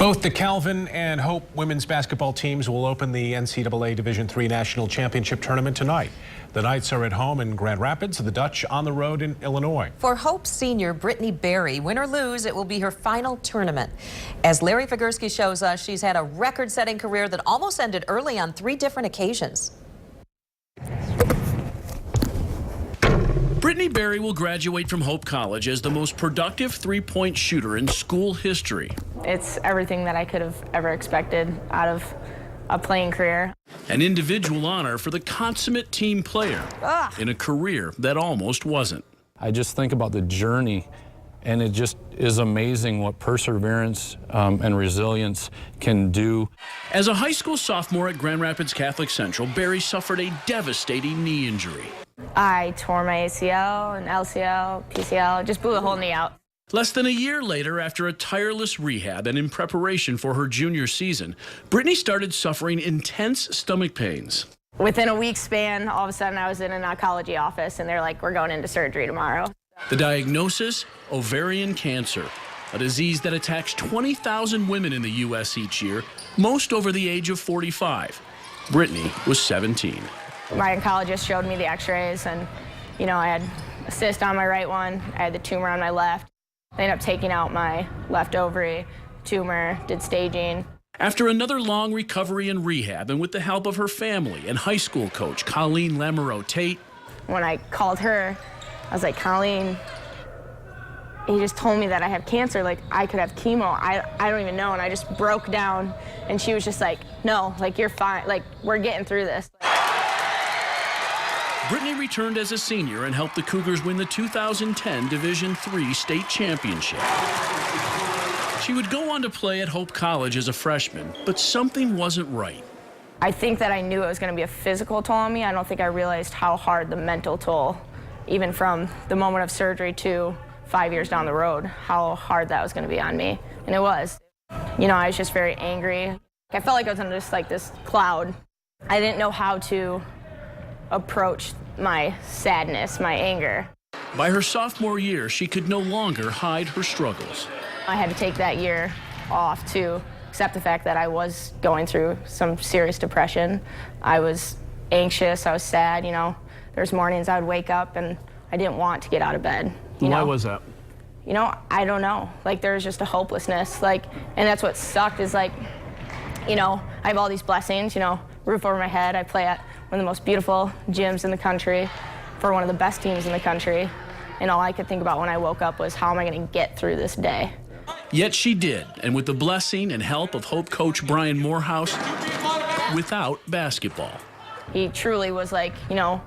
Both the Calvin and Hope women's basketball teams will open the NCAA Division III National Championship Tournament tonight. The Knights are at home in Grand Rapids, the Dutch on the road in Illinois. For Hope senior Brittany Berry, win or lose, it will be her final tournament. As Larry Figursky shows us, she's had a record-setting career that almost ended early on 3 different occasions. Brittany Berry will graduate from Hope College as the most productive three-point shooter in school history. It's everything that I could have ever expected out of a playing career. An individual honor for the consummate team player in a career that almost wasn't. I just think about the journey, and it just is amazing what perseverance and resilience can do. As a high school sophomore at Grand Rapids Catholic Central, Berry suffered a devastating knee injury. I tore my ACL and LCL, PCL, just blew the whole knee out. Less than a year later, after a tireless rehab and in preparation for her junior season, Brittany started suffering intense stomach pains. Within a week span, all of a sudden I was in an oncology office and they're like, we're going into surgery tomorrow. The diagnosis, ovarian cancer, a disease that attacks 20,000 women in the U.S. each year, most over the age of 45. Brittany was 17. My oncologist showed me the x-rays and, you know, I had a cyst on my right one, I had the tumor on my left. They ended up taking out my left ovary, tumor, did staging. After another long recovery and rehab, and with the help of her family and high school coach, Colleen Lamoureux Tate. When I called her, I was like, Colleen, he just told me that I have cancer, like I could have chemo. I don't even know, and I just broke down, and she was just like, no, like you're fine, like we're getting through this. Brittany returned as a senior and helped the Cougars win the 2010 Division III state championship. She would go on to play at Hope College as a freshman, but something wasn't right. I think that I knew it was going to be a physical toll on me. I don't think I realized how hard the mental toll, even from the moment of surgery to 5 years down the road, how hard that was going to be on me. And it was. You know, I was just very angry. I felt like I was in just like this cloud. I didn't know how to approach my sadness, my anger. By her sophomore year, she could no longer hide her struggles. I had to take that year off to accept the fact that I was going through some serious depression. I was anxious, I was sad, you know. There's mornings I would wake up and I didn't want to get out of bed. Why was that? You know, I don't know. Like, there was just a hopelessness. Like, and that's what sucked is like, you know, I have all these blessings, you know, roof over my head. I play at one of the most beautiful gyms in the country for one of the best teams in the country. And all I could think about when I woke up was, how am I going to get through this day? Yet she did, and with the blessing and help of Hope coach Brian Morehouse, without basketball. He truly was like, you know,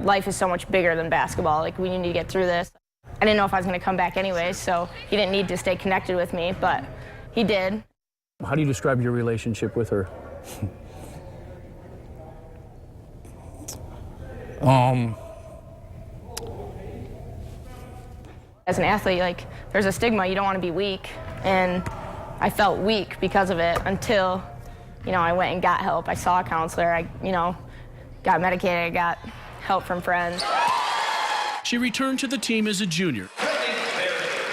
life is so much bigger than basketball. Like, we need to get through this. I didn't know if I was going to come back anyway, so he didn't need to stay connected with me, but he did. How do you describe your relationship with her? As an athlete, like, there's a stigma, you don't want to be weak, and I felt weak because of it until, you know, I went and got help. I saw a counselor, I, you know, got medicated, I got help from friends. She returned to the team as a junior,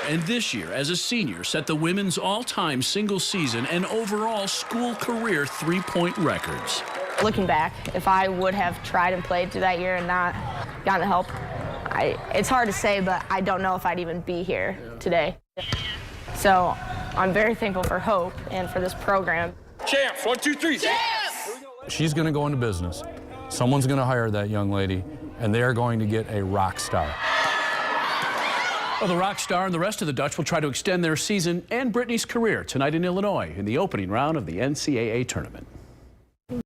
and this year, as a senior, set the women's all-time single season and overall school career three-point records. Looking back, if I would have tried and played through that year and not gotten the help, it's hard to say, but I don't know if I'd even be here today. So I'm very thankful for Hope and for this program. Champs, 1, 2, 3. Champs! She's going to go into business. Someone's going to hire that young lady, and they are going to get a rock star. Well, the rock star and the rest of the Dutch will try to extend their season and Brittany's career tonight in Illinois in the opening round of the NCAA tournament.